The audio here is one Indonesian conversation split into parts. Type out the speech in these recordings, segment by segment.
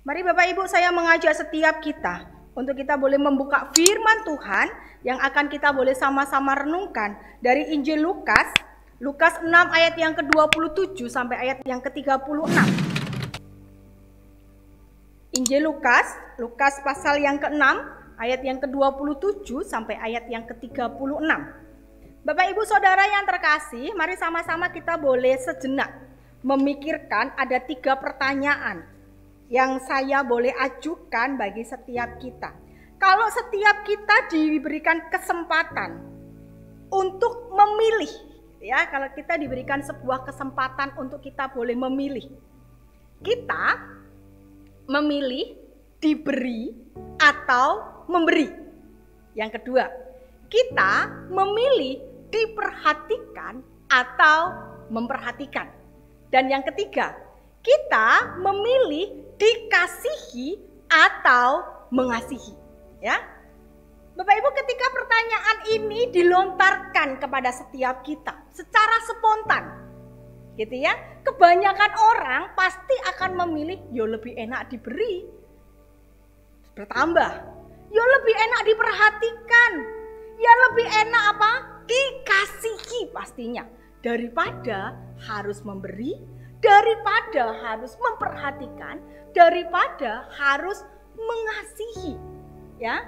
Mari Bapak Ibu, saya mengajak setiap kita untuk kita boleh membuka firman Tuhan yang akan kita boleh sama-sama renungkan dari Injil Lukas, Lukas 6 ayat yang ke-27 sampai ayat yang ke-36. Injil Lukas, Lukas pasal yang ke-6 ayat yang ke-27 sampai ayat yang ke-36. Bapak Ibu Saudara yang terkasih, mari sama-sama kita boleh sejenak memikirkan ada 3 pertanyaan yang saya boleh ajukan bagi setiap kita. Kalau setiap kita diberikan kesempatan untuk memilih, ya, kalau kita diberikan sebuah kesempatan untuk kita boleh memilih, kita memilih diberi atau memberi. Yang kedua, kita memilih diperhatikan atau memperhatikan. Dan yang ketiga, kita memilih dikasihi atau mengasihi, ya. Bapak Ibu, ketika pertanyaan ini dilontarkan kepada setiap kita secara spontan, gitu ya, kebanyakan orang pasti akan memilih yo lebih enak diberi, bertambah, yo lebih enak diperhatikan, ya lebih enak apa? Dikasihi pastinya, daripada harus memberi, daripada harus memperhatikan, daripada harus mengasihi, ya.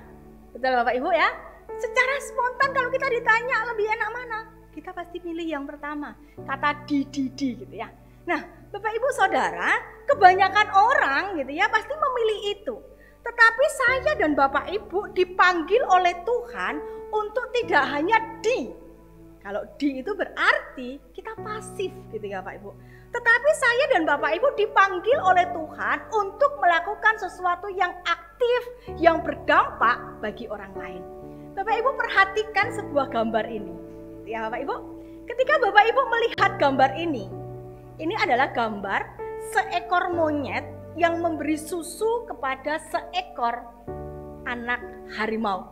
Betul Bapak Ibu ya? Secara spontan kalau kita ditanya lebih enak mana, kita pasti pilih yang pertama, kata dididi gitu ya. Nah, Bapak Ibu Saudara, kebanyakan orang gitu ya pasti memilih itu. Tetapi saya dan Bapak Ibu dipanggil oleh Tuhan untuk tidak hanya di. Kalau di itu berarti kita pasif gitu ya Bapak Ibu. Tetapi saya dan Bapak Ibu dipanggil oleh Tuhan untuk melakukan sesuatu yang aktif, yang berdampak bagi orang lain. Bapak Ibu perhatikan sebuah gambar ini. Ya Bapak Ibu, ketika Bapak Ibu melihat gambar ini adalah gambar seekor monyet yang memberi susu kepada seekor anak harimau.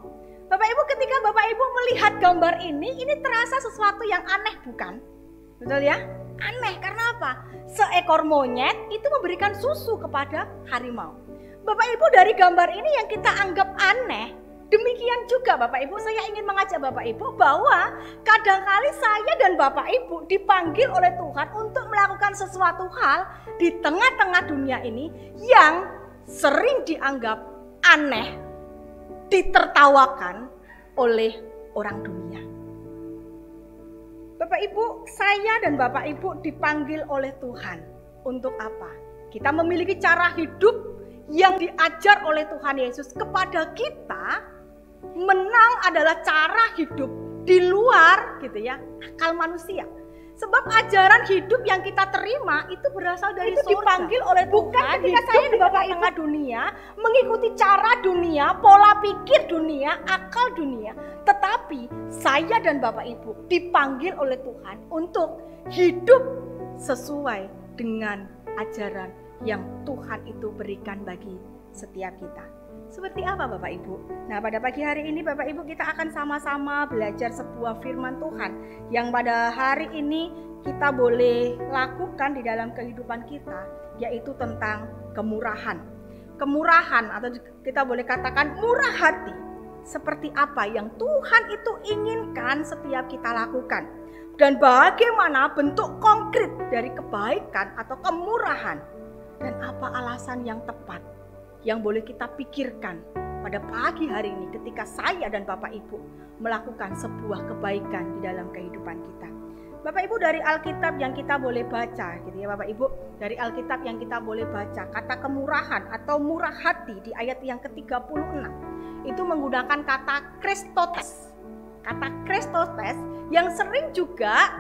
Bapak Ibu, ketika Bapak Ibu melihat gambar ini terasa sesuatu yang aneh bukan? Betul ya? Aneh karena apa? Seekor monyet itu memberikan susu kepada harimau. Bapak Ibu, dari gambar ini yang kita anggap aneh, demikian juga Bapak Ibu, saya ingin mengajak Bapak Ibu bahwa kadangkali saya dan Bapak Ibu dipanggil oleh Tuhan untuk melakukan sesuatu hal di tengah-tengah dunia ini yang sering dianggap aneh, ditertawakan oleh orang dunia. Bapak Ibu, saya dan Bapak Ibu dipanggil oleh Tuhan untuk apa? Kita memiliki cara hidup yang diajar oleh Tuhan Yesus kepada kita. Menang adalah cara hidup di luar gitu ya, akal manusia. Sebab ajaran hidup yang kita terima itu berasal dari surga. Dipanggil oleh bukan ketika saya dan Bapak Ibu dunia mengikuti cara dunia, pola pikir dunia, akal dunia. Tetapi saya dan Bapak Ibu dipanggil oleh Tuhan untuk hidup sesuai dengan ajaran yang Tuhan itu berikan bagi setiap kita. Seperti apa Bapak Ibu? Nah, pada pagi hari ini Bapak Ibu kita akan sama-sama belajar sebuah firman Tuhan yang pada hari ini kita boleh lakukan di dalam kehidupan kita, yaitu tentang kemurahan. Kemurahan atau kita boleh katakan murah hati. Seperti apa yang Tuhan itu inginkan setiap kita lakukan. Dan bagaimana bentuk konkret dari kebaikan atau kemurahan. Dan apa alasan yang tepat yang boleh kita pikirkan pada pagi hari ini ketika saya dan Bapak Ibu melakukan sebuah kebaikan di dalam kehidupan kita. Bapak Ibu, dari Alkitab yang kita boleh baca gitu ya Bapak Ibu, dari Alkitab yang kita boleh baca kata kemurahan atau murah hati di ayat yang ke-36 itu menggunakan kata Kristotes. Kata Kristotes yang sering juga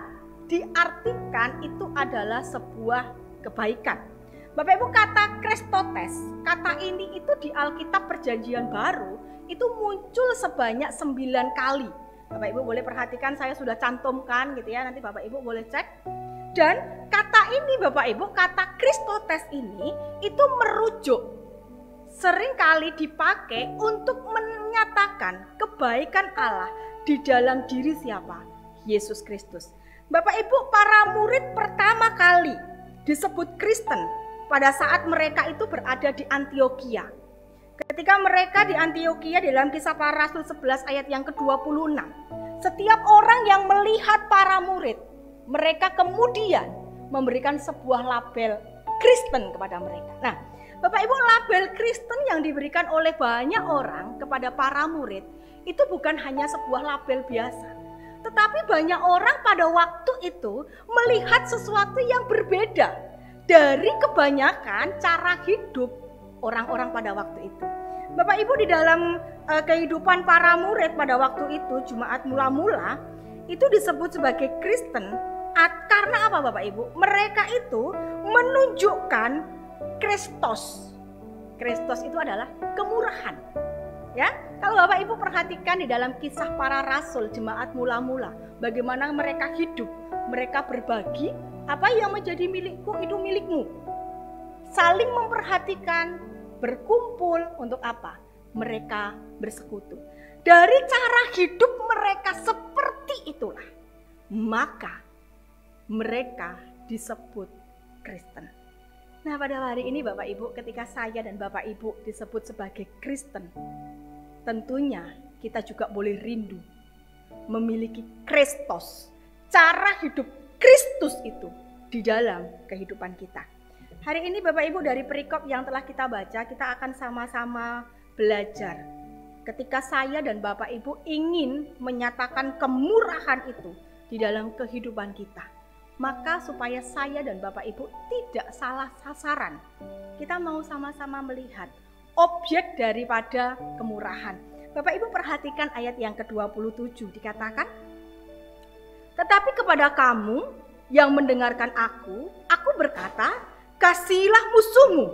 diartikan itu adalah sebuah kebaikan. Bapak Ibu, kata Kristotes, kata ini itu di Alkitab Perjanjian Baru itu muncul sebanyak 9 kali. Bapak Ibu boleh perhatikan, saya sudah cantumkan gitu ya, nanti Bapak Ibu boleh cek. Dan kata ini Bapak Ibu, kata Kristotes ini itu merujuk, seringkali dipakai untuk menyatakan kebaikan Allah di dalam diri siapa? Yesus Kristus. Bapak Ibu, para murid pertama kali disebut Kristen pada saat mereka itu berada di Antiokhia. Ketika mereka di Antiokhia dalam Kisah Para Rasul 11 ayat yang ke-26. Setiap orang yang melihat para murid, mereka kemudian memberikan sebuah label Kristen kepada mereka. Nah, Bapak Ibu, label Kristen yang diberikan oleh banyak orang kepada para murid itu bukan hanya sebuah label biasa. Tetapi banyak orang pada waktu itu melihat sesuatu yang berbeda dari kebanyakan cara hidup orang-orang pada waktu itu. Bapak Ibu, di dalam kehidupan para murid pada waktu itu, jemaat mula-mula itu disebut sebagai Kristen. Karena apa Bapak Ibu? Mereka itu menunjukkan Kristus. Kristus itu adalah kemurahan. Ya, kalau Bapak Ibu perhatikan di dalam Kisah Para Rasul jemaat mula-mula, bagaimana mereka hidup, mereka berbagi, apa yang menjadi milikku itu milikmu. Saling memperhatikan, berkumpul untuk apa? Mereka bersekutu. Dari cara hidup mereka seperti itulah, maka mereka disebut Kristen. Nah, pada hari ini Bapak Ibu, ketika saya dan Bapak Ibu disebut sebagai Kristen, tentunya kita juga boleh rindu memiliki Kristus, cara hidup Kristus itu di dalam kehidupan kita. Hari ini Bapak Ibu, dari perikop yang telah kita baca, kita akan sama-sama belajar. Ketika saya dan Bapak Ibu ingin menyatakan kemurahan itu di dalam kehidupan kita, maka supaya saya dan Bapak Ibu tidak salah sasaran, kita mau sama-sama melihat objek daripada kemurahan. Bapak Ibu perhatikan ayat yang ke-27, dikatakan, tetapi kepada kamu yang mendengarkan aku berkata, kasihilah musuhmu,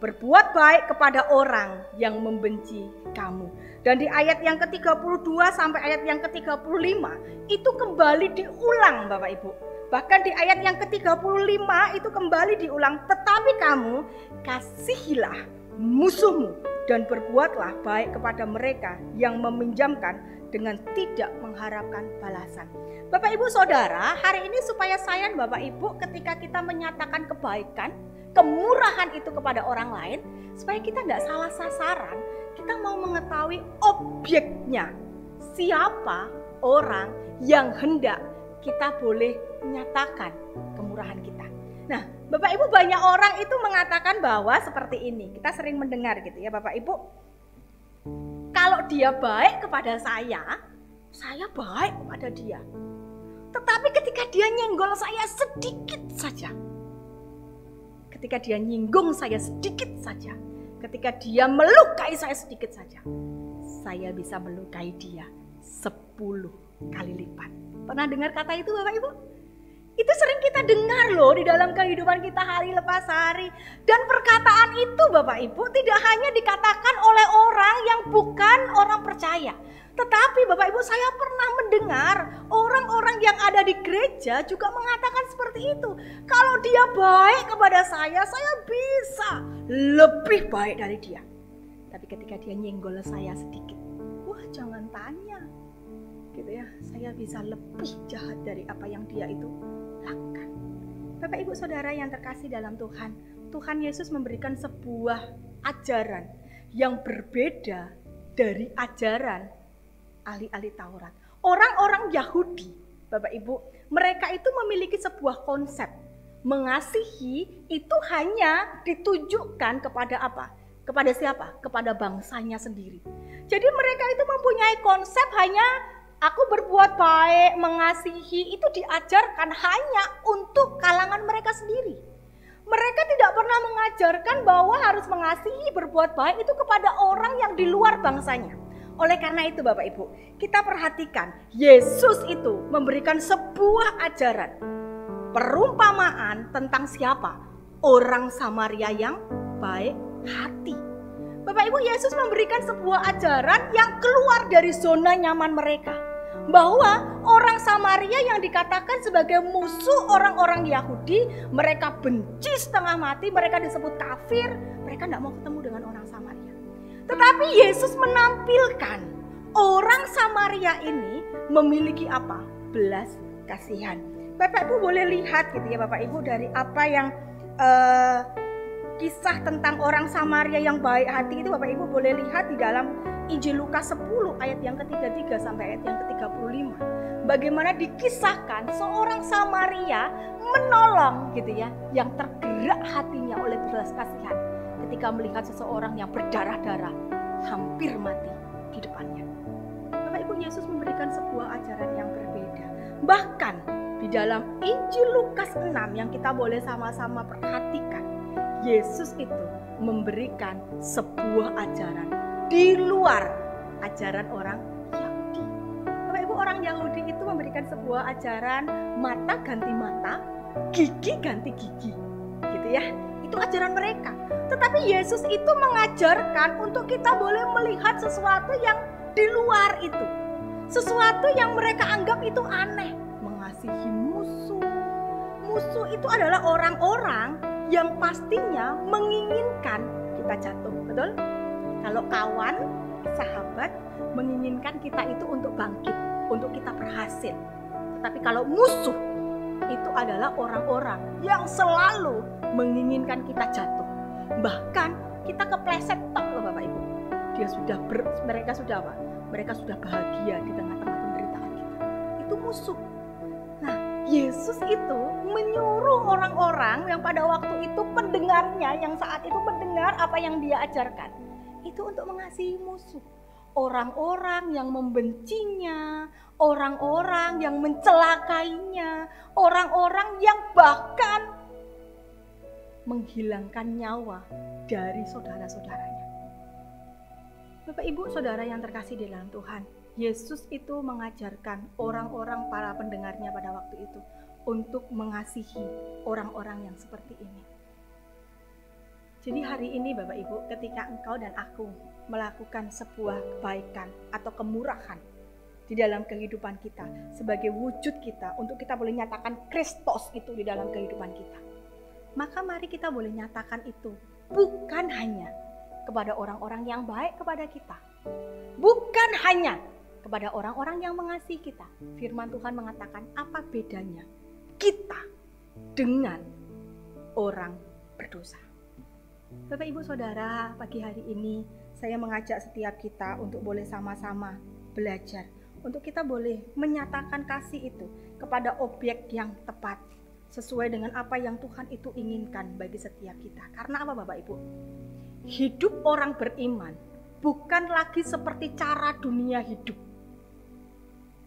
berbuat baik kepada orang yang membenci kamu. Dan di ayat yang ke-32 sampai ayat yang ke-35 itu kembali diulang Bapak Ibu. Bahkan di ayat yang ke-35 itu kembali diulang, tetapi kamu kasihilah musuhmu dan berbuatlah baik kepada mereka yang meminjamkan dengan tidak mengharapkan balasan. Bapak Ibu Saudara, hari ini supaya saya dan Bapak Ibu ketika kita menyatakan kebaikan, kemurahan itu kepada orang lain, supaya kita tidak salah sasaran, kita mau mengetahui objeknya. Siapa orang yang hendak kita boleh menyatakan kemurahan kita. Nah, Bapak Ibu, banyak orang itu mengatakan bahwa seperti ini. Kita sering mendengar gitu ya Bapak Ibu. Kalau dia baik kepada saya baik kepada dia. Tetapi ketika dia nyenggol saya sedikit saja, ketika dia nyinggung saya sedikit saja, ketika dia melukai saya sedikit saja, saya bisa melukai dia 10 kali lipat. Pernah dengar kata itu Bapak Ibu? Itu sering kita dengar loh di dalam kehidupan kita hari lepas hari. Dan perkataan itu Bapak Ibu tidak hanya dikatakan oleh orang yang bukan orang percaya. Tetapi Bapak Ibu, saya pernah mendengar orang-orang yang ada di gereja juga mengatakan seperti itu. Kalau dia baik kepada saya bisa lebih baik dari dia. Tapi ketika dia nyenggol saya sedikit, wah jangan tanya. Gitu ya, saya bisa lebih jahat dari apa yang dia itu lakukan. Bapak Ibu Saudara yang terkasih dalam Tuhan, Tuhan Yesus memberikan sebuah ajaran yang berbeda dari ajaran ahli-ahli Taurat. Orang-orang Yahudi, Bapak Ibu, mereka itu memiliki sebuah konsep. Mengasihi itu hanya ditujukan kepada apa? Kepada siapa? Kepada bangsanya sendiri. Jadi mereka itu mempunyai konsep hanya aku berbuat baik, mengasihi itu diajarkan hanya untuk kalangan mereka sendiri. Mereka tidak pernah mengajarkan bahwa harus mengasihi, berbuat baik itu kepada orang yang di luar bangsanya. Oleh karena itu Bapak Ibu, kita perhatikan Yesus itu memberikan sebuah ajaran, perumpamaan tentang siapa? Orang Samaria yang baik hati. Bapak Ibu, Yesus memberikan sebuah ajaran yang keluar dari zona nyaman mereka. Bahwa orang Samaria yang dikatakan sebagai musuh orang-orang Yahudi, mereka benci setengah mati, mereka disebut kafir, mereka tidak mau ketemu dengan orang Samaria. Tetapi Yesus menampilkan orang Samaria ini memiliki apa? Belas kasihan. Bapak Ibu boleh lihat gitu ya Bapak Ibu dari apa yang kisah tentang orang Samaria yang baik hati itu Bapak Ibu boleh lihat di dalam Injil Lukas 10 ayat yang ke-33 sampai ayat yang ke-35. Bagaimana dikisahkan seorang Samaria menolong gitu ya, yang tergerak hatinya oleh belas kasihan ketika melihat seseorang yang berdarah-darah hampir mati di depannya. Bapak Ibu, Yesus memberikan sebuah ajaran yang berbeda. Bahkan di dalam Injil Lukas 6 yang kita boleh sama-sama perhatikan, Yesus itu memberikan sebuah ajaran di luar ajaran orang Yahudi. Bapak Ibu, orang Yahudi itu memberikan sebuah ajaran mata ganti mata, gigi ganti gigi, gitu ya. Itu ajaran mereka. Tetapi Yesus itu mengajarkan untuk kita boleh melihat sesuatu yang di luar itu. Sesuatu yang mereka anggap itu aneh. Mengasihi musuh. Musuh itu adalah orang-orang yang pastinya menginginkan kita jatuh, betul? Kalau kawan, sahabat menginginkan kita itu untuk bangkit, untuk kita berhasil. Tetapi kalau musuh, itu adalah orang-orang yang selalu menginginkan kita jatuh. Bahkan kita kepleset tok loh Bapak Ibu. Mereka sudah apa? Mereka sudah bahagia di tengah-tengah penderitaan kita. Itu musuh. Nah, Yesus itu menyuruh orang-orang yang pada waktu itu pendengarnya, yang saat itu mendengar apa yang dia ajarkan, itu untuk mengasihi musuh. Orang-orang yang membencinya, orang-orang yang mencelakainya, orang-orang yang bahkan menghilangkan nyawa dari saudara-saudaranya. Bapak Ibu Saudara yang terkasih di dalam Tuhan, Yesus itu mengajarkan orang-orang para pendengarnya pada waktu itu untuk mengasihi orang-orang yang seperti ini. Jadi hari ini Bapak Ibu, ketika engkau dan aku melakukan sebuah kebaikan atau kemurahan di dalam kehidupan kita, sebagai wujud kita untuk kita boleh nyatakan Kristus itu di dalam kehidupan kita, maka mari kita boleh nyatakan itu bukan hanya kepada orang-orang yang baik kepada kita, bukan hanya kepada orang-orang yang mengasihi kita. Firman Tuhan mengatakan, apa bedanya kita dengan orang berdosa? Bapak Ibu Saudara, pagi hari ini saya mengajak setiap kita untuk boleh sama-sama belajar, untuk kita boleh menyatakan kasih itu kepada objek yang tepat, sesuai dengan apa yang Tuhan itu inginkan bagi setiap kita. Karena apa Bapak Ibu? Hidup orang beriman bukan lagi seperti cara dunia hidup,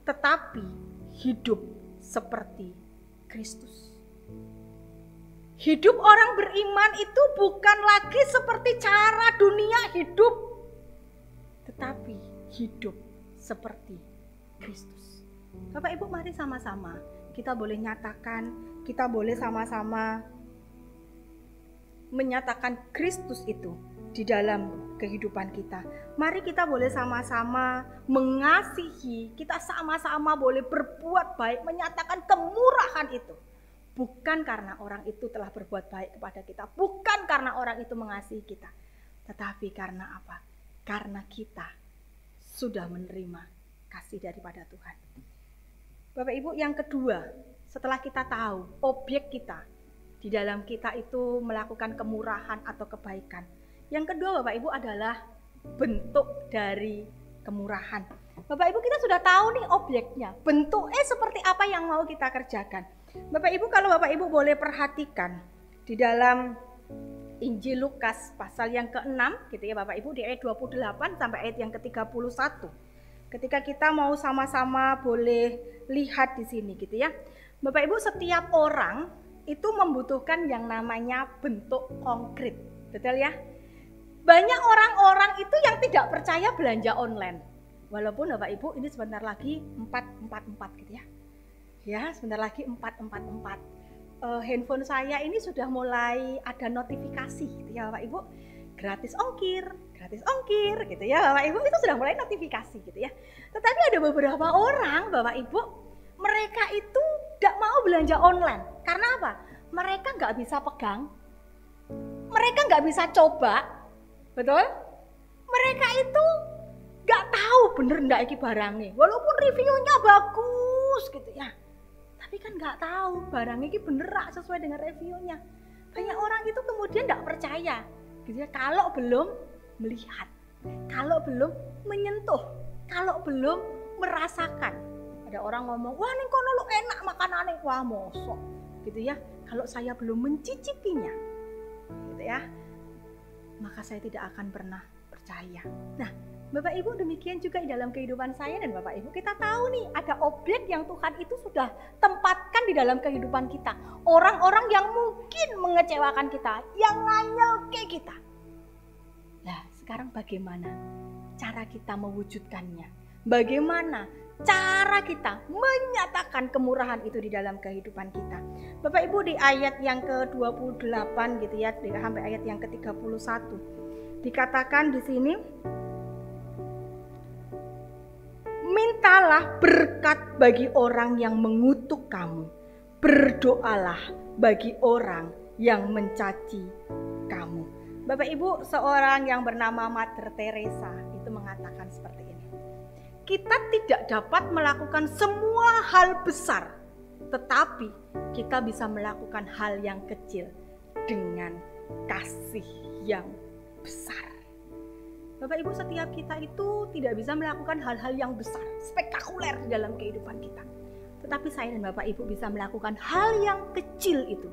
tetapi hidup seperti Kristus. Hidup orang beriman itu bukan lagi seperti cara dunia hidup, tetapi hidup seperti Kristus. Bapak Ibu, mari sama-sama kita boleh nyatakan, kita boleh sama-sama menyatakan Kristus itu di dalam kehidupan kita. Mari kita boleh sama-sama mengasihi, kita sama-sama boleh berbuat baik, menyatakan kemurahan itu. Bukan karena orang itu telah berbuat baik kepada kita, bukan karena orang itu mengasihi kita, tetapi karena apa? Karena kita sudah menerima kasih daripada Tuhan. Bapak Ibu, yang kedua, setelah kita tahu objek kita di dalam kita itu melakukan kemurahan atau kebaikan, yang kedua Bapak Ibu adalah bentuk dari kemurahan. Bapak Ibu, kita sudah tahu nih objeknya, bentuknya seperti apa yang mau kita kerjakan. Bapak Ibu, kalau Bapak Ibu boleh perhatikan di dalam Injil Lukas pasal yang ke-6 gitu ya Bapak Ibu, di ayat 28 sampai ayat yang ke-31. Ketika kita mau sama-sama boleh lihat di sini gitu ya. Bapak Ibu, setiap orang itu membutuhkan yang namanya bentuk konkret. Betul ya? Banyak orang-orang itu yang tidak percaya belanja online. Walaupun Bapak Ibu ini sebentar lagi 444 gitu ya. Ya, sebentar lagi 444. Handphone saya ini sudah mulai ada notifikasi gitu ya Bapak Ibu. Gratis ongkir gitu ya Bapak Ibu, itu sudah mulai notifikasi gitu ya. Tetapi ada beberapa orang Bapak Ibu, mereka itu tidak mau belanja online. Karena apa? Mereka nggak bisa pegang, mereka nggak bisa coba, betul? Mereka itu nggak tahu bener nggak iki barangnya, walaupun reviewnya bagus gitu ya. Tapi kan nggak tahu barang ini bener sesuai dengan reviewnya. Banyak orang itu kemudian tidak percaya, gitu ya, kalau belum melihat, kalau belum menyentuh, kalau belum merasakan. Ada orang ngomong, wah ning kono lu enak makanane, wah mosok, gitu ya. Kalau saya belum mencicipinya, gitu ya, maka saya tidak akan pernah percaya. Nah, Bapak Ibu, demikian juga di dalam kehidupan saya dan Bapak Ibu. Kita tahu nih, ada objek yang Tuhan itu sudah tempatkan di dalam kehidupan kita. Orang-orang yang mungkin mengecewakan kita, yang nganyelke kita. Nah, sekarang bagaimana cara kita mewujudkannya? Bagaimana cara kita menyatakan kemurahan itu di dalam kehidupan kita? Bapak Ibu, di ayat yang ke-28 gitu ya, sampai ayat yang ke-31. Dikatakan di sini, mintalah berkat bagi orang yang mengutuk kamu. Berdoalah bagi orang yang mencaci kamu. Bapak Ibu, seorang yang bernama Mother Teresa itu mengatakan seperti ini. Kita tidak dapat melakukan semua hal besar, tetapi kita bisa melakukan hal yang kecil dengan kasih yang besar. Bapak Ibu, setiap kita itu tidak bisa melakukan hal-hal yang besar, spektakuler di dalam kehidupan kita. Tetapi saya dan Bapak Ibu bisa melakukan hal yang kecil itu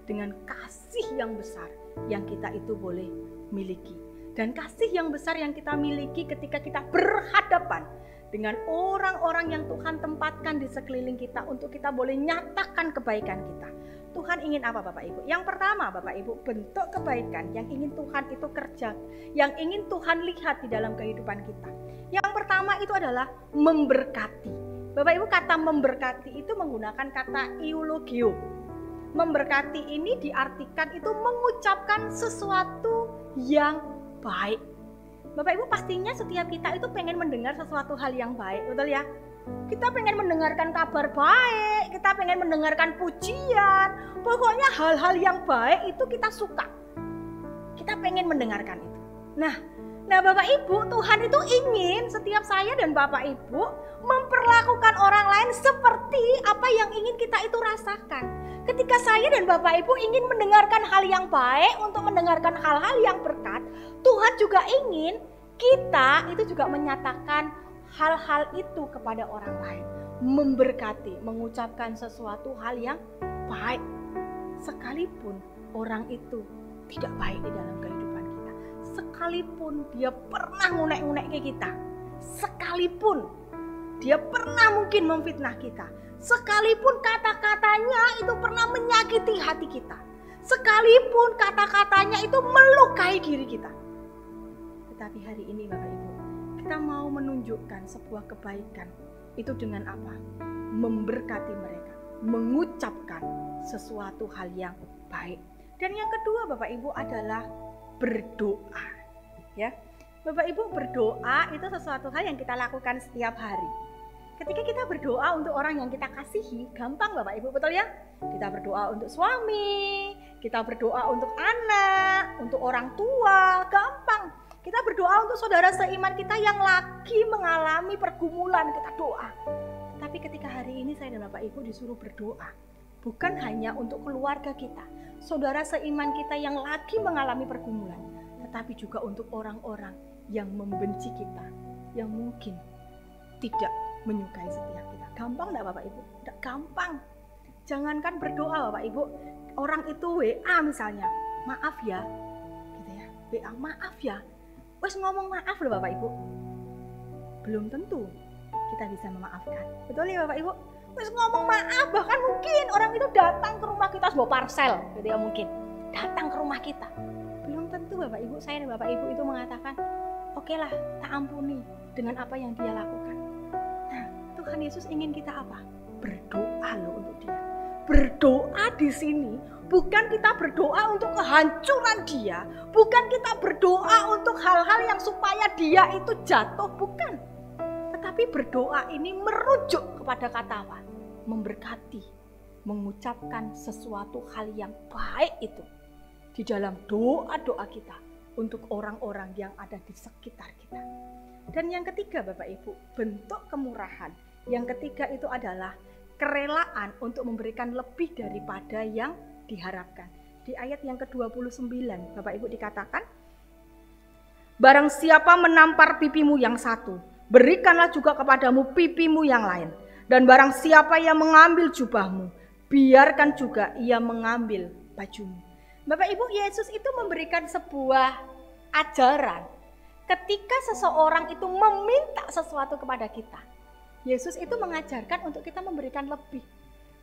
dengan kasih yang besar yang kita itu boleh miliki. Dan kasih yang besar yang kita miliki ketika kita berhadapan dengan orang-orang yang Tuhan tempatkan di sekeliling kita untuk kita boleh nyatakan kebaikan kita. Tuhan ingin apa Bapak Ibu? Yang pertama Bapak Ibu, bentuk kebaikan yang ingin Tuhan itu kerja, yang ingin Tuhan lihat di dalam kehidupan kita. Yang pertama itu adalah memberkati. Bapak Ibu, kata memberkati itu menggunakan kata eulogio. Memberkati ini diartikan itu mengucapkan sesuatu yang baik. Bapak Ibu, pastinya setiap kita itu pengen mendengar sesuatu hal yang baik, betul ya? Kita pengen mendengarkan kabar baik, kita pengen mendengarkan pujian. Pokoknya hal-hal yang baik itu kita suka. Kita pengen mendengarkan itu. Nah Bapak Ibu, Tuhan itu ingin setiap saya dan Bapak Ibu memperlakukan orang lain seperti apa yang ingin kita itu rasakan. Ketika saya dan Bapak Ibu ingin mendengarkan hal yang baik, untuk mendengarkan hal-hal yang berkat, Tuhan juga ingin kita itu juga menyatakan hal-hal itu kepada orang lain. Memberkati, mengucapkan sesuatu hal yang baik. Sekalipun orang itu tidak baik di dalam kehidupan kita. Sekalipun dia pernah ngunek-ngunek ke kita. Sekalipun dia pernah mungkin memfitnah kita. Sekalipun kata-katanya itu pernah menyakiti hati kita. Sekalipun kata-katanya itu melukai diri kita. Tetapi hari ini Bapak Ibu, kita mau menunjukkan sebuah kebaikan. Itu dengan apa? Memberkati mereka, mengucapkan sesuatu hal yang baik. Dan yang kedua Bapak Ibu adalah berdoa. Ya, Bapak Ibu, berdoa itu sesuatu hal yang kita lakukan setiap hari. Ketika kita berdoa untuk orang yang kita kasihi, gampang Bapak Ibu, betul ya? Kita berdoa untuk suami, kita berdoa untuk anak, untuk orang tua, gampang. Kita berdoa untuk saudara seiman kita yang lagi mengalami pergumulan, kita doa. Tapi ketika hari ini saya dan Bapak Ibu disuruh berdoa, bukan hanya untuk keluarga kita, saudara seiman kita yang lagi mengalami pergumulan, tetapi juga untuk orang-orang yang membenci kita, yang mungkin tidak menyukai setiap kita. Gampang enggak Bapak Ibu? Enggak gampang. Jangankan berdoa Bapak Ibu, orang itu WA misalnya, maaf ya, gitu ya, WA maaf ya, wes ngomong maaf loh Bapak Ibu, belum tentu kita bisa memaafkan, betul ya Bapak Ibu? Wes ngomong maaf, bahkan mungkin orang itu datang ke rumah kita sebuah parcel, gitu ya, mungkin datang ke rumah kita, belum tentu Bapak Ibu, saya dan Bapak Ibu itu mengatakan, oke lah, tak ampuni dengan apa yang dia lakukan. Nah, Tuhan Yesus ingin kita apa? Berdoa loh untuk dia. Berdoa di sini bukan kita berdoa untuk kehancuran dia, bukan kita berdoa untuk hal-hal yang supaya dia itu jatuh, bukan. Tetapi berdoa ini merujuk kepada kata apa? Memberkati, mengucapkan sesuatu hal yang baik itu di dalam doa-doa kita untuk orang-orang yang ada di sekitar kita. Dan yang ketiga Bapak Ibu, bentuk kemurahan. Yang ketiga itu adalah kerelaan untuk memberikan lebih daripada yang diharapkan. Di ayat yang ke-29, Bapak Ibu dikatakan, barang siapa menampar pipimu yang satu, berikanlah juga kepadamu pipimu yang lain. Dan barang siapa yang mengambil jubahmu, biarkan juga ia mengambil bajumu. Bapak Ibu, Yesus itu memberikan sebuah ajaran. Ketika seseorang itu meminta sesuatu kepada kita, Yesus itu mengajarkan untuk kita memberikan lebih.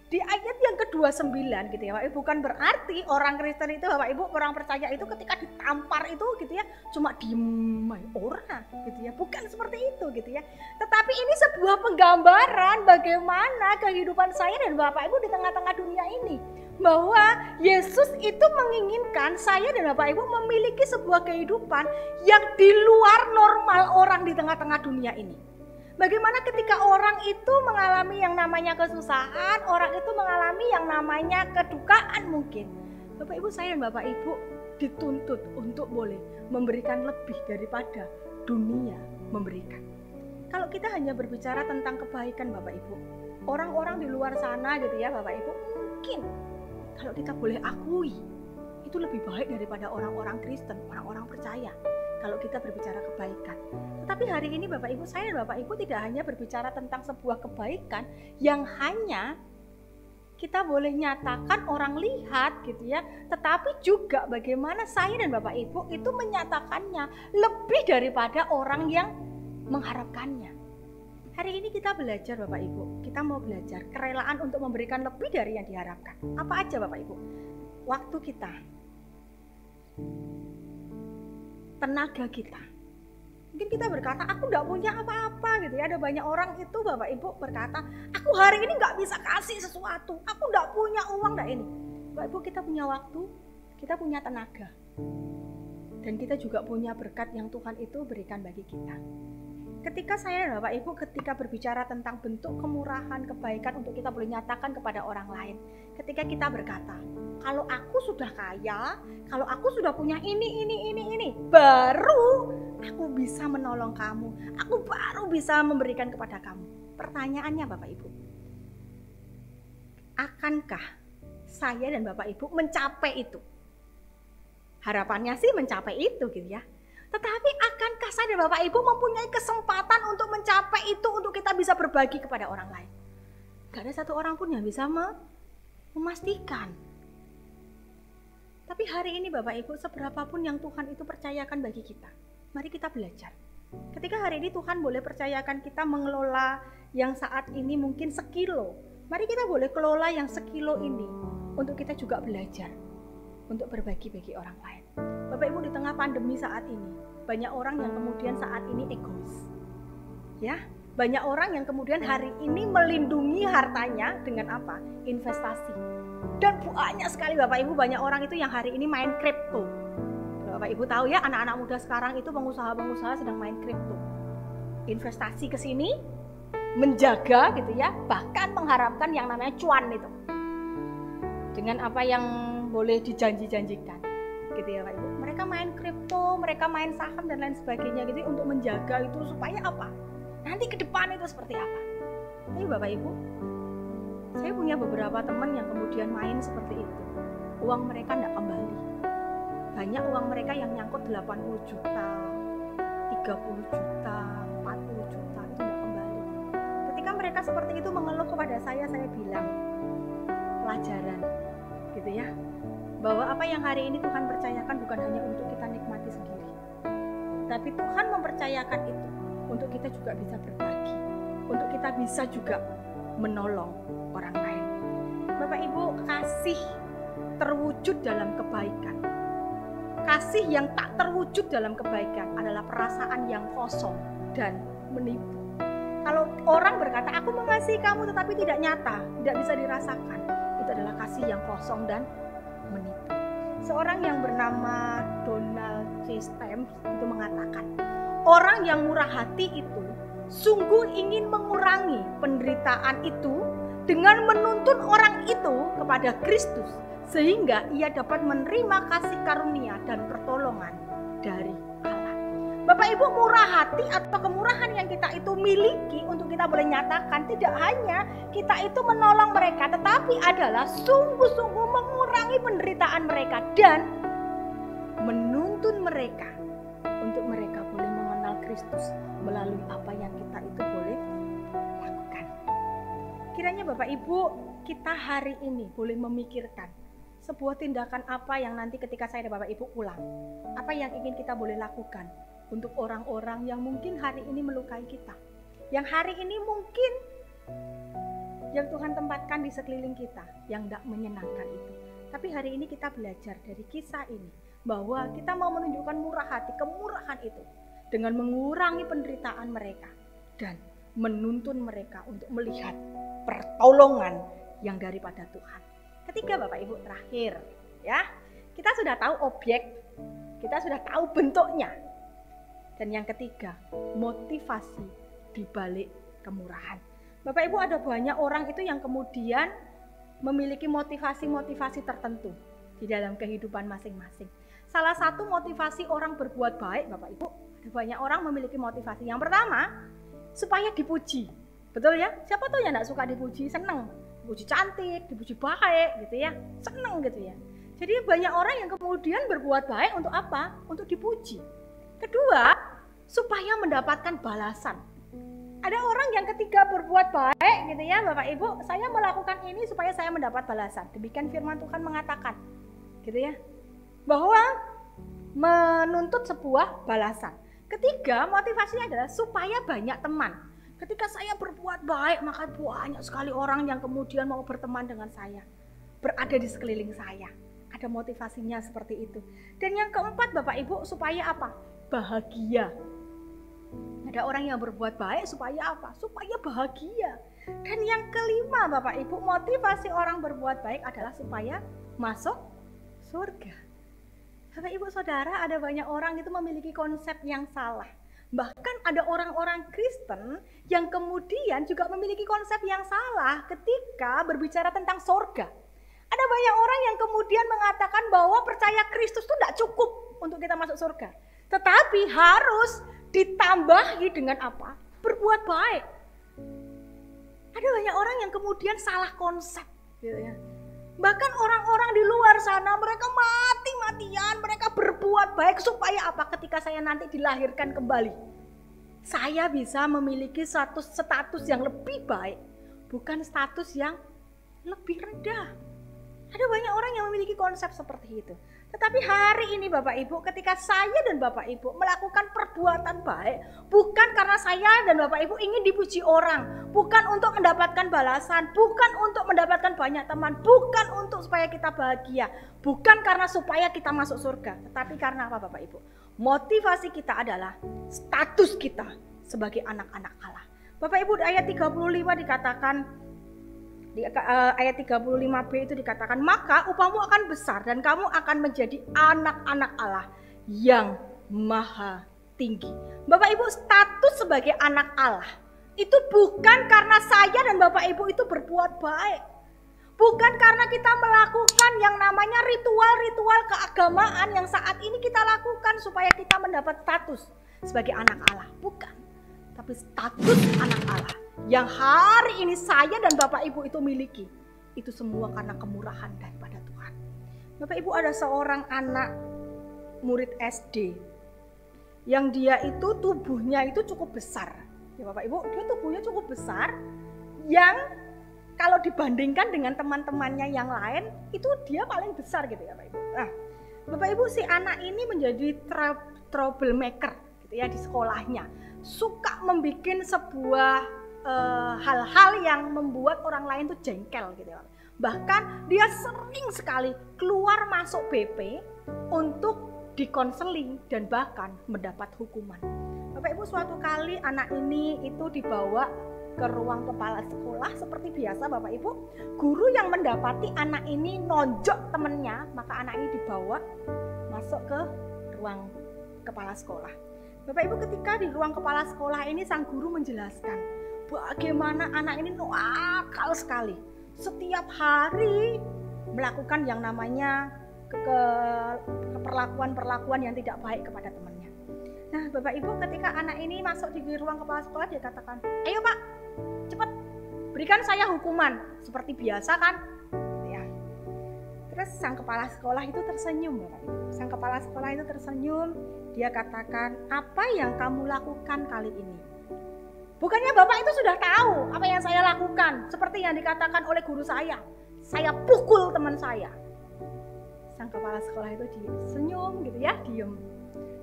Di ayat yang ke-29 gitu ya Bapak Ibu, bukan berarti orang Kristen itu, Bapak Ibu, orang percaya itu ketika ditampar itu gitu ya cuma diem orang gitu ya, bukan seperti itu gitu ya. Tetapi ini sebuah penggambaran bagaimana kehidupan saya dan Bapak Ibu di tengah-tengah dunia ini, bahwa Yesus itu menginginkan saya dan Bapak Ibu memiliki sebuah kehidupan yang di luar normal orang di tengah-tengah dunia ini. Bagaimana ketika orang itu mengalami yang namanya kesusahan, orang itu mengalami yang namanya kedukaan mungkin. Bapak Ibu, saya dan Bapak Ibu dituntut untuk boleh memberikan lebih daripada dunia memberikan. Kalau kita hanya berbicara tentang kebaikan Bapak Ibu, orang-orang di luar sana gitu ya Bapak Ibu, mungkin kalau kita boleh akui, itu lebih baik daripada orang-orang Kristen, orang-orang percaya. Kalau kita berbicara kebaikan. Tetapi hari ini Bapak Ibu, saya dan Bapak Ibu tidak hanya berbicara tentang sebuah kebaikan yang hanya kita boleh nyatakan orang lihat gitu ya, tetapi juga bagaimana saya dan Bapak Ibu itu menyatakannya lebih daripada orang yang mengharapkannya. Hari ini kita belajar Bapak Ibu, kita mau belajar kerelaan untuk memberikan lebih dari yang diharapkan. Apa aja Bapak Ibu? Waktu kita, tenaga kita. Mungkin kita berkata, aku gak punya apa-apa gitu ya. Ada banyak orang itu Bapak Ibu berkata, aku hari ini gak bisa kasih sesuatu, aku gak punya uang, gak ini. Bapak Ibu, kita punya waktu, kita punya tenaga, dan kita juga punya berkat yang Tuhan itu berikan bagi kita. Ketika saya dan Bapak Ibu ketika berbicara tentang bentuk kemurahan, kebaikan untuk kita boleh nyatakan kepada orang lain. Ketika kita berkata, kalau aku sudah kaya, kalau aku sudah punya ini, baru aku bisa menolong kamu, aku baru bisa memberikan kepada kamu. Pertanyaannya Bapak Ibu, akankah saya dan Bapak Ibu mencapai itu? Harapannya sih mencapai itu gitu ya. Tetapi akankah saya dan Bapak Ibu mempunyai kesempatan untuk mencapai itu, untuk kita bisa berbagi kepada orang lain? Gak ada satu orang pun yang bisa memastikan. Tapi hari ini Bapak Ibu, seberapapun yang Tuhan itu percayakan bagi kita, mari kita belajar. Ketika hari ini Tuhan boleh percayakan kita mengelola yang saat ini mungkin sekilo, mari kita boleh kelola yang sekilo ini untuk kita juga belajar untuk berbagi bagi orang lain. Bapak Ibu, di tengah pandemi saat ini, banyak orang yang kemudian saat ini egois. Ya, banyak orang yang kemudian hari ini melindungi hartanya dengan apa? Investasi. Dan banyak sekali Bapak Ibu, banyak orang itu yang hari ini main kripto. Bapak Ibu tahu ya, anak-anak muda sekarang itu pengusaha-pengusaha sedang main kripto. Investasi ke sini, menjaga gitu ya, bahkan mengharapkan yang namanya cuan itu. Dengan apa yang boleh dijanji-janjikan. Gitu ya Pak Ibu. Mereka main kripto, mereka main saham dan lain sebagainya gitu untuk menjaga itu supaya apa? Nanti ke depan itu seperti apa? Tapi Bapak Ibu, saya punya beberapa teman yang kemudian main seperti itu. Uang mereka tidak kembali. Banyak uang mereka yang nyangkut 80 juta, 30 juta, 40 juta itu tidak kembali. Ketika mereka seperti itu mengeluh kepada saya bilang, pelajaran gitu ya, bahwa apa yang hari ini Tuhan percayakan bukan hanya untuk kita nikmati sendiri, tapi Tuhan mempercayakan itu untuk kita juga bisa berbagi, untuk kita bisa juga menolong orang lain. Bapak Ibu, kasih terwujud dalam kebaikan, kasih yang tak terwujud dalam kebaikan adalah perasaan yang kosong dan menipu. Kalau orang berkata, aku mengasihi kamu tetapi tidak nyata, tidak bisa dirasakan, itu adalah kasih yang kosong dan menipu. Seorang yang bernama Donald J. Stamps itu mengatakan, orang yang murah hati itu sungguh ingin mengurangi penderitaan itu dengan menuntun orang itu kepada Kristus, sehingga ia dapat menerima kasih karunia dan pertolongan dari Allah. Bapak Ibu, murah hati atau kemurahan yang kita itu miliki untuk kita boleh nyatakan tidak hanya kita itu menolong mereka, tetapi adalah sungguh-sungguh mengurangi mengurangi penderitaan mereka dan menuntun mereka untuk mereka boleh mengenal Kristus melalui apa yang kita itu boleh lakukan. Kiranya Bapak Ibu, kita hari ini boleh memikirkan sebuah tindakan apa yang nanti ketika saya dan Bapak Ibu pulang, apa yang ingin kita boleh lakukan untuk orang-orang yang mungkin hari ini melukai kita, yang hari ini mungkin yang Tuhan tempatkan di sekeliling kita yang tidak menyenangkan itu. Tapi hari ini kita belajar dari kisah ini bahwa kita mau menunjukkan murah hati, kemurahan itu dengan mengurangi penderitaan mereka dan menuntun mereka untuk melihat pertolongan yang daripada Tuhan. Ketiga Bapak Ibu, terakhir ya, kita sudah tahu objek, kita sudah tahu bentuknya. Dan yang ketiga, motivasi di balik kemurahan. Bapak Ibu, ada banyak orang itu yang kemudian memiliki motivasi-motivasi tertentu di dalam kehidupan masing-masing. Salah satu motivasi orang berbuat baik, Bapak Ibu, ada banyak orang memiliki motivasi. Yang pertama, supaya dipuji. Betul ya? Siapa tuh yang gak suka dipuji? Seneng. Dipuji cantik, dipuji baik gitu ya. Seneng gitu ya. Jadi banyak orang yang kemudian berbuat baik untuk apa? Untuk dipuji. Kedua, supaya mendapatkan balasan. Ada orang yang ketika berbuat baik gitu ya Bapak Ibu, saya melakukan ini supaya saya mendapat balasan. Demikian firman Tuhan mengatakan gitu ya, bahwa menuntut sebuah balasan. Ketiga, motivasinya adalah supaya banyak teman. Ketika saya berbuat baik, maka banyak sekali orang yang kemudian mau berteman dengan saya, berada di sekeliling saya. Ada motivasinya seperti itu. Dan yang keempat Bapak Ibu, supaya apa? Bahagia. Ada orang yang berbuat baik supaya apa? Supaya bahagia. Dan yang kelima Bapak Ibu, motivasi orang berbuat baik adalah supaya masuk surga. Bapak Ibu Saudara, ada banyak orang itu memiliki konsep yang salah. Bahkan ada orang-orang Kristen yang kemudian juga memiliki konsep yang salah ketika berbicara tentang surga. Ada banyak orang yang kemudian mengatakan bahwa percaya Kristus itu tidak cukup untuk kita masuk surga. Tetapi harus ditambahi dengan apa? Berbuat baik. Ada banyak orang yang kemudian salah konsep gitu ya. Bahkan orang-orang di luar sana mereka mati-matian, mereka berbuat baik supaya apa? Ketika saya nanti dilahirkan kembali, saya bisa memiliki status yang lebih baik, bukan status yang lebih rendah. Ada banyak orang yang memiliki konsep seperti itu. Tetapi hari ini Bapak Ibu, ketika saya dan Bapak Ibu melakukan perbuatan baik, bukan karena saya dan Bapak Ibu ingin dipuji orang, bukan untuk mendapatkan balasan, bukan untuk mendapatkan banyak teman, bukan untuk supaya kita bahagia, bukan karena supaya kita masuk surga, tetapi karena apa Bapak Ibu? Motivasi kita adalah status kita sebagai anak-anak Allah. Bapak Ibu, di ayat 35 dikatakan, di ayat 35b itu dikatakan, maka upahmu akan besar dan kamu akan menjadi anak-anak Allah yang maha tinggi. Bapak Ibu, status sebagai anak Allah itu bukan karena saya dan Bapak Ibu itu berbuat baik, bukan karena kita melakukan yang namanya ritual-ritual keagamaan yang saat ini kita lakukan supaya kita mendapat status sebagai anak Allah, bukan. Tapi status anak Allah yang hari ini saya dan Bapak Ibu itu miliki, itu semua karena kemurahan daripada Tuhan. Bapak Ibu, ada seorang anak murid SD yang dia itu tubuhnya itu cukup besar. Ya Bapak Ibu, dia tubuhnya cukup besar yang kalau dibandingkan dengan teman-temannya yang lain itu dia paling besar gitu ya Bapak Ibu. Nah, Bapak Ibu, si anak ini menjadi troublemaker gitu ya di sekolahnya. Suka membuat sebuah hal-hal yang membuat orang lain tuh jengkel gitu ya. Bahkan dia sering sekali keluar masuk BP untuk dikonseling dan bahkan mendapat hukuman. Bapak Ibu, suatu kali anak ini itu dibawa ke ruang kepala sekolah seperti biasa Bapak Ibu. Guru yang mendapati anak ini nonjok temennya, maka anak ini dibawa masuk ke ruang kepala sekolah. Bapak Ibu, ketika di ruang kepala sekolah ini sang guru menjelaskan bagaimana anak ini nakal sekali. Setiap hari melakukan yang namanya perlakuan-perlakuan yang tidak baik kepada temannya. Nah Bapak Ibu, ketika anak ini masuk di ruang kepala sekolah, dia katakan, ayo Pak, cepat berikan saya hukuman. Seperti biasa kan ya. Terus sang kepala sekolah itu tersenyum, Bapak Ibu. Sang kepala sekolah itu tersenyum, dia katakan, apa yang kamu lakukan kali ini? Bukannya Bapak itu sudah tahu apa yang saya lakukan, seperti yang dikatakan oleh guru saya pukul teman saya. Sang kepala sekolah itu senyum gitu ya, diem.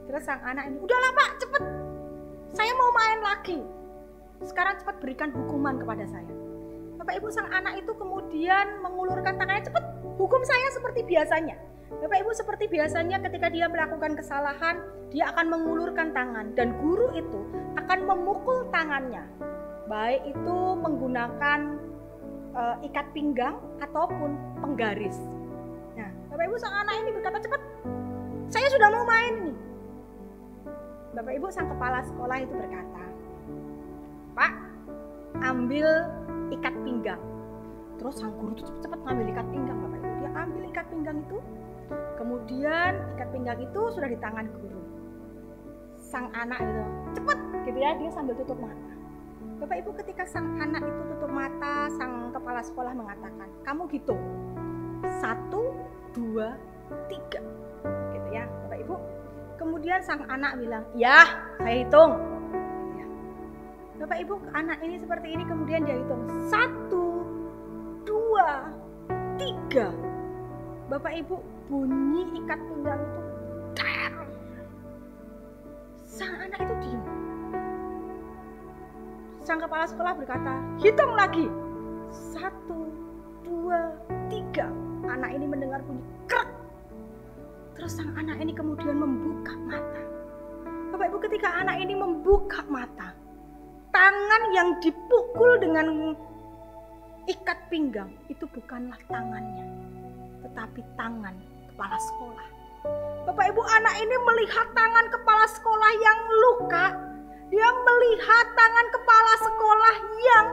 Terus sang anak ini, udahlah Pak, cepet, saya mau main lagi. Sekarang cepat berikan hukuman kepada saya. Bapak Ibu, sang anak itu kemudian mengulurkan tangannya, cepet, hukum saya seperti biasanya. Bapak Ibu, seperti biasanya ketika dia melakukan kesalahan, dia akan mengulurkan tangan dan guru itu akan memukul tangannya. Baik itu menggunakan ikat pinggang ataupun penggaris. Nah, Bapak Ibu, sang anak ini berkata, cepat, saya sudah mau main nih. Bapak Ibu, sang kepala sekolah itu berkata, Pak, ambil ikat pinggang. Terus sang guru itu cepat ngambil ikat pinggang, Bapak Ibu. Dia ambil ikat pinggang itu, kemudian ikat pinggang itu sudah di tangan guru. Sang anak itu cepat gitu ya, dia sambil tutup mata. Bapak Ibu, ketika sang anak itu tutup mata, sang kepala sekolah mengatakan, kamu hitung 1, 2, 3 gitu ya Bapak Ibu. Kemudian sang anak bilang, ya saya hitung gitu ya. Bapak Ibu, anak ini seperti ini, kemudian dia hitung 1, 2, 3. Bapak Ibu, bunyi ikat pinggang itu, sang anak itu diam. Sang kepala sekolah berkata, hitung lagi 1, 2, 3. Anak ini mendengar bunyi krek. Terus sang anak ini kemudian membuka mata. Bapak Ibu, ketika anak ini membuka mata, tangan yang dipukul dengan ikat pinggang itu bukanlah tangannya, tetapi tangan kepala sekolah. Bapak Ibu, anak ini melihat tangan kepala sekolah yang luka. Dia melihat tangan kepala sekolah yang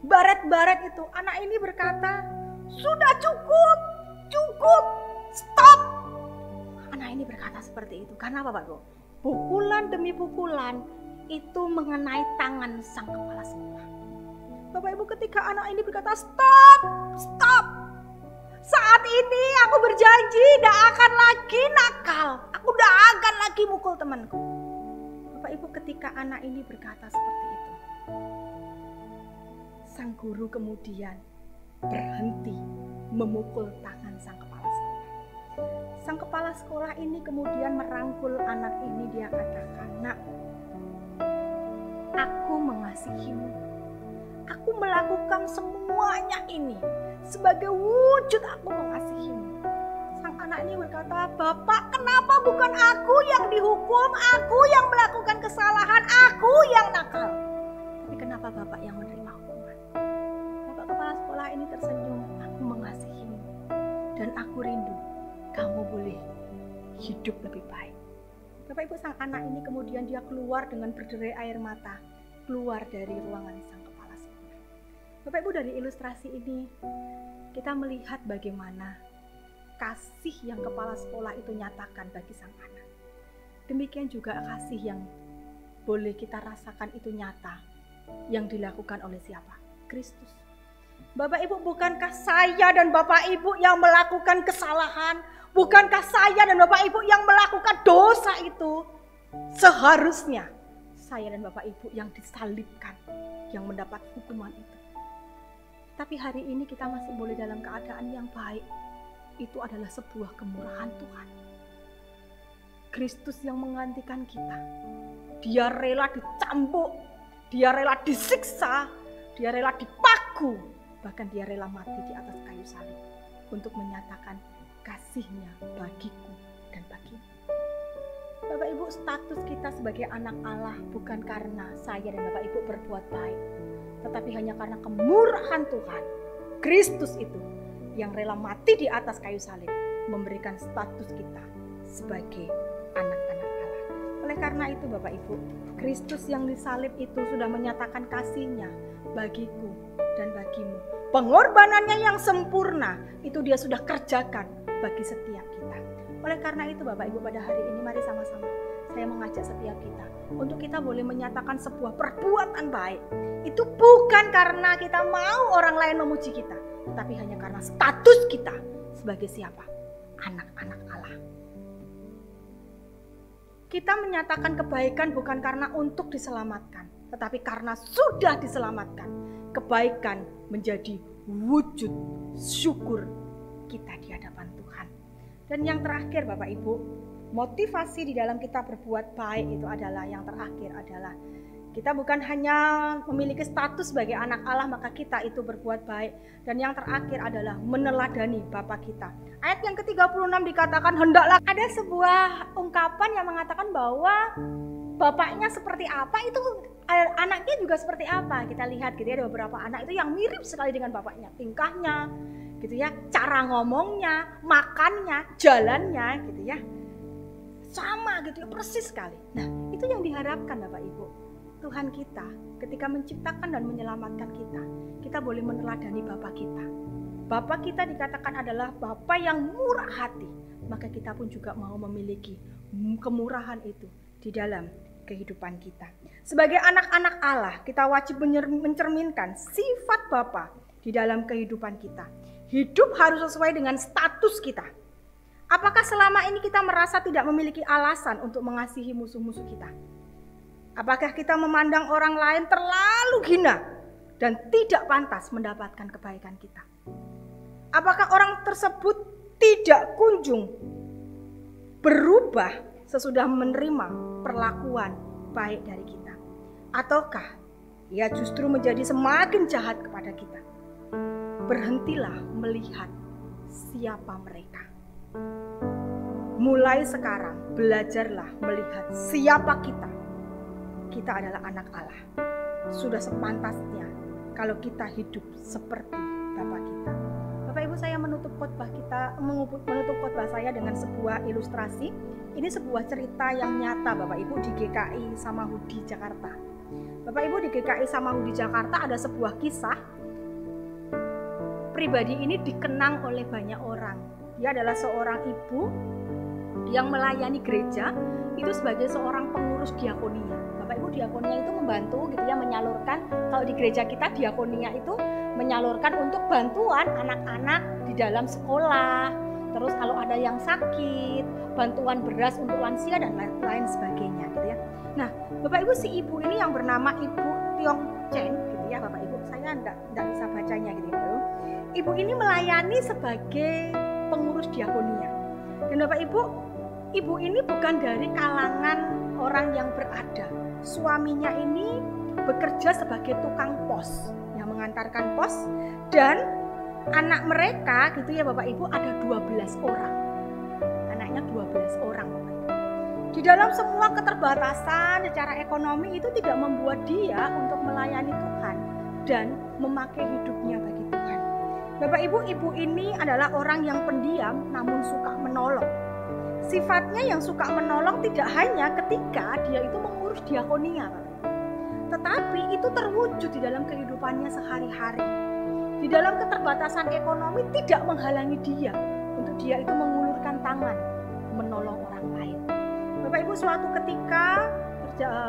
baret-baret itu. Anak ini berkata, sudah cukup, stop. Anak ini berkata seperti itu. Karena apa Pak Bu? Pukulan demi pukulan itu mengenai tangan sang kepala sekolah. Bapak Ibu, ketika anak ini berkata, stop. Saat ini aku berjanji tidak akan lagi nakal. Aku tidak akan lagi mukul temanku. Bapak Ibu, ketika anak ini berkata seperti itu, sang guru kemudian berhenti memukul tangan sang kepala sekolah. Sang kepala sekolah ini kemudian merangkul anak ini, dia katakan, nak, aku mengasihimu. Aku melakukan semuanya ini sebagai wujud aku mengasihimu. Sang anak ini berkata, Bapak, kenapa bukan aku yang dihukum, aku yang melakukan kesalahan, aku yang nakal. Tapi kenapa Bapak yang menerima hukuman? Bapak kepala sekolah ini tersenyum, aku mengasihimu dan aku rindu kamu boleh hidup lebih baik. Bapak Ibu, sang anak ini kemudian dia keluar dengan berderai air mata, keluar dari ruangan sang kepala sekolah. Bapak Ibu, dari ilustrasi ini kita melihat bagaimana kasih yang kepala sekolah itu nyatakan bagi sang anak. Demikian juga kasih yang boleh kita rasakan itu nyata yang dilakukan oleh siapa? Kristus. Bapak Ibu, bukankah saya dan Bapak Ibu yang melakukan kesalahan? Bukankah saya dan Bapak Ibu yang melakukan dosa itu? Seharusnya saya dan Bapak Ibu yang disalibkan, yang mendapat hukuman itu. Tapi hari ini kita masih boleh dalam keadaan yang baik. Itu adalah sebuah kemurahan Tuhan. Kristus yang menggantikan kita. Dia rela dicambuk, dia rela disiksa, dia rela dipaku, bahkan dia rela mati di atas kayu salib untuk menyatakan kasih-Nya bagiku dan bagimu. Bapak Ibu, status kita sebagai anak Allah bukan karena saya dan Bapak Ibu berbuat baik, tetapi hanya karena kemurahan Tuhan. Kristus itu yang rela mati di atas kayu salib memberikan status kita sebagai anak-anak Allah. Oleh karena itu Bapak Ibu, Kristus yang disalib itu sudah menyatakan kasih-Nya bagiku dan bagimu. Pengorbanannya yang sempurna itu dia sudah kerjakan bagi setiap kita. Oleh karena itu Bapak Ibu, pada hari ini mari sama-sama saya mengajak setiap kita untuk kita boleh menyatakan sebuah perbuatan baik. Itu bukan karena kita mau orang lain memuji kita, tetapi hanya karena status kita sebagai siapa? Anak-anak Allah. Kita menyatakan kebaikan bukan karena untuk diselamatkan, tetapi karena sudah diselamatkan. Kebaikan menjadi wujud syukur kita di hadapan Tuhan. Dan yang terakhir Bapak Ibu, motivasi di dalam kita berbuat baik itu adalah, yang terakhir adalah kita bukan hanya memiliki status sebagai anak Allah maka kita itu berbuat baik. Dan yang terakhir adalah meneladani Bapa kita. Ayat yang ke-36 dikatakan, hendaklah ada sebuah ungkapan yang mengatakan bahwa bapaknya seperti apa, itu anaknya juga seperti apa. Kita lihat gitu ya, ada beberapa anak itu yang mirip sekali dengan bapaknya. Tingkahnya gitu ya, cara ngomongnya, makannya, jalannya gitu ya. Sama gitu ya, persis sekali. Nah, itu yang diharapkan Bapak Ibu. Tuhan kita ketika menciptakan dan menyelamatkan kita boleh meneladani Bapa kita. Bapa kita dikatakan adalah Bapa yang murah hati. Maka kita pun juga mau memiliki kemurahan itu di dalam kehidupan kita. Sebagai anak-anak Allah, kita wajib mencerminkan sifat Bapa di dalam kehidupan kita. Hidup harus sesuai dengan status kita. Apakah selama ini kita merasa tidak memiliki alasan untuk mengasihi musuh-musuh kita? Apakah kita memandang orang lain terlalu hina dan tidak pantas mendapatkan kebaikan kita? Apakah orang tersebut tidak kunjung berubah sesudah menerima perlakuan baik dari kita? Ataukah ia justru menjadi semakin jahat kepada kita? Berhentilah melihat siapa mereka. Mulai sekarang belajarlah melihat siapa kita. Kita adalah anak Allah. Sudah sepantasnya kalau kita hidup seperti Bapa kita. Bapak Ibu, saya menutup khotbah saya dengan sebuah ilustrasi. Ini sebuah cerita yang nyata Bapak Ibu di GKI Samahudi Jakarta. Bapak Ibu, di GKI Samahudi Jakarta ada sebuah kisah. Pribadi ini dikenang oleh banyak orang. Dia adalah seorang ibu yang melayani gereja itu sebagai seorang pengurus diakonia. Bapak Ibu, diakonia itu membantu gitu ya, menyalurkan, kalau di gereja kita diakonia itu menyalurkan untuk bantuan anak-anak di dalam sekolah. Terus kalau ada yang sakit, bantuan beras untuk lansia dan lain sebagainya gitu ya. Nah, Bapak Ibu, si ibu ini yang bernama Ibu Tiong Chen gitu ya Bapak Ibu. Saya enggak bisa bacanya gitu ya. Ibu ini melayani sebagai pengurus diakonia. Dan Bapak Ibu, ibu ini bukan dari kalangan orang yang berada. Suaminya ini bekerja sebagai tukang pos yang mengantarkan pos, dan anak mereka gitu ya Bapak Ibu ada 12 orang. Anaknya 12 orang Bapak Ibu. Di dalam semua keterbatasan secara ekonomi itu tidak membuat dia untuk melayani Tuhan dan memakai hidupnya bagi Tuhan. Bapak Ibu, ibu ini adalah orang yang pendiam namun suka menolong. Sifatnya yang suka menolong tidak hanya ketika dia itu mengurus diakonia, tetapi itu terwujud di dalam kehidupannya sehari-hari. Di dalam keterbatasan ekonomi tidak menghalangi dia untuk dia itu mengulurkan tangan menolong orang lain. Bapak Ibu, suatu ketika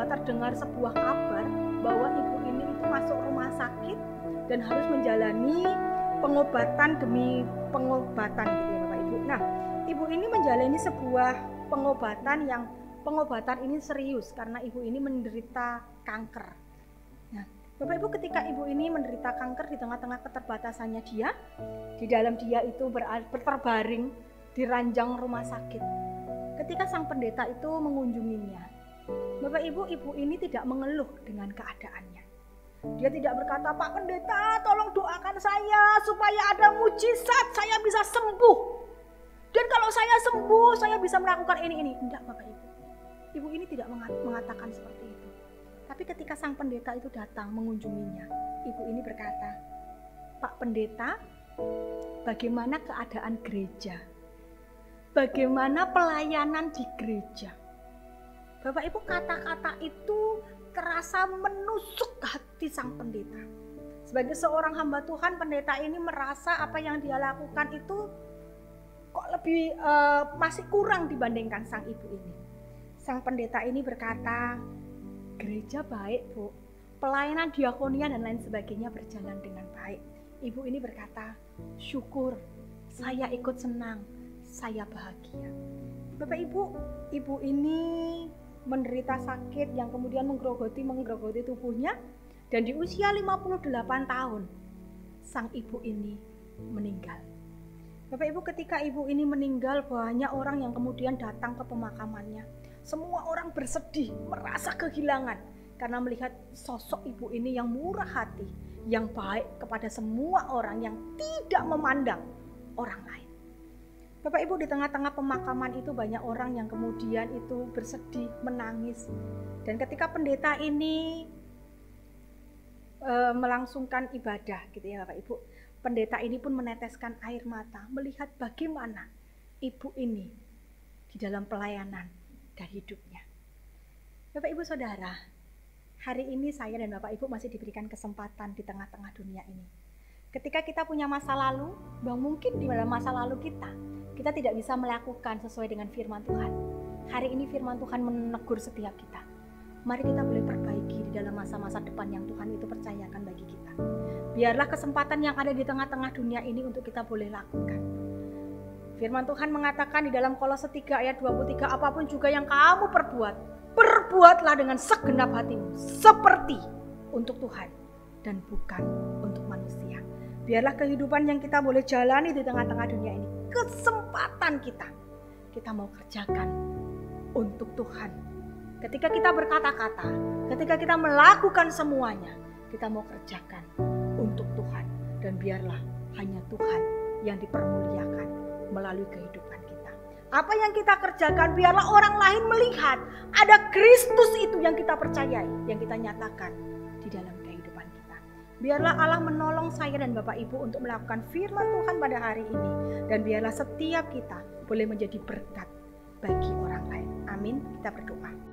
terdengar sebuah kabar bahwa ibu ini itu masuk rumah sakit dan harus menjalani pengobatan demi pengobatan gitu ya Bapak Ibu. Nah, ibu ini menjalani sebuah pengobatan ini serius karena ibu ini menderita kanker. Nah, Bapak Ibu, ketika ibu ini menderita kanker di tengah-tengah keterbatasannya dia, di dalam dia itu berterbaring di ranjang rumah sakit. Ketika sang pendeta itu mengunjunginya, Bapak Ibu, ibu ini tidak mengeluh dengan keadaannya. Dia tidak berkata, "Pak Pendeta, tolong doakan saya supaya ada mujizat, saya bisa sembuh. Dan kalau saya sembuh, saya bisa melakukan ini." Tidak Bapak Ibu. Ibu ini tidak mengatakan seperti itu. Tapi ketika sang pendeta itu datang mengunjunginya, ibu ini berkata, "Pak Pendeta, bagaimana keadaan gereja? Bagaimana pelayanan di gereja?" Bapak Ibu, kata-kata itu terasa menusuk hati sang pendeta. Sebagai seorang hamba Tuhan, pendeta ini merasa apa yang dia lakukan itu kok lebih masih kurang dibandingkan sang ibu ini. Sang pendeta ini berkata, "Gereja baik Bu, pelayanan diakonia dan lain sebagainya berjalan dengan baik. Ibu ini berkata, syukur, saya ikut senang, saya bahagia. Bapak Ibu, ibu ini menderita sakit yang kemudian menggerogoti tubuhnya, dan di usia 58 tahun sang ibu ini meninggal. Bapak Ibu, ketika ibu ini meninggal, banyak orang yang kemudian datang ke pemakamannya. Semua orang bersedih, merasa kehilangan karena melihat sosok ibu ini yang murah hati, yang baik kepada semua orang, yang tidak memandang orang lain. Bapak Ibu, di tengah-tengah pemakaman itu banyak orang yang kemudian itu bersedih, menangis. Dan ketika pendeta ini melangsungkan ibadah gitu ya Bapak Ibu, pendeta ini pun meneteskan air mata melihat bagaimana ibu ini di dalam pelayanan dan hidupnya. Bapak Ibu Saudara, hari ini saya dan Bapak Ibu masih diberikan kesempatan di tengah-tengah dunia ini. Ketika kita punya masa lalu, bahwa mungkin di dalam masa lalu kita tidak bisa melakukan sesuai dengan firman Tuhan. Hari ini firman Tuhan menegur setiap kita. Mari kita boleh perbaiki di dalam masa-masa depan yang Tuhan itu percayakan bagi kita. Biarlah kesempatan yang ada di tengah-tengah dunia ini untuk kita boleh lakukan. Firman Tuhan mengatakan di dalam Kolose 3 ayat 23, apapun juga yang kamu perbuat, perbuatlah dengan segenap hatimu, seperti untuk Tuhan dan bukan untuk manusia. Biarlah kehidupan yang kita boleh jalani di tengah-tengah dunia ini, kesempatan kita mau kerjakan untuk Tuhan. Ketika kita berkata-kata, ketika kita melakukan semuanya, kita mau kerjakan untuk Tuhan. Dan biarlah hanya Tuhan yang dipermuliakan melalui kehidupan kita. Apa yang kita kerjakan, biarlah orang lain melihat ada Kristus itu yang kita percayai, yang kita nyatakan di dalam kehidupan kita. Biarlah Allah menolong saya dan Bapak Ibu untuk melakukan firman Tuhan pada hari ini. Dan biarlah setiap kita boleh menjadi berkat bagi orang lain. Amin. Kita berdoa.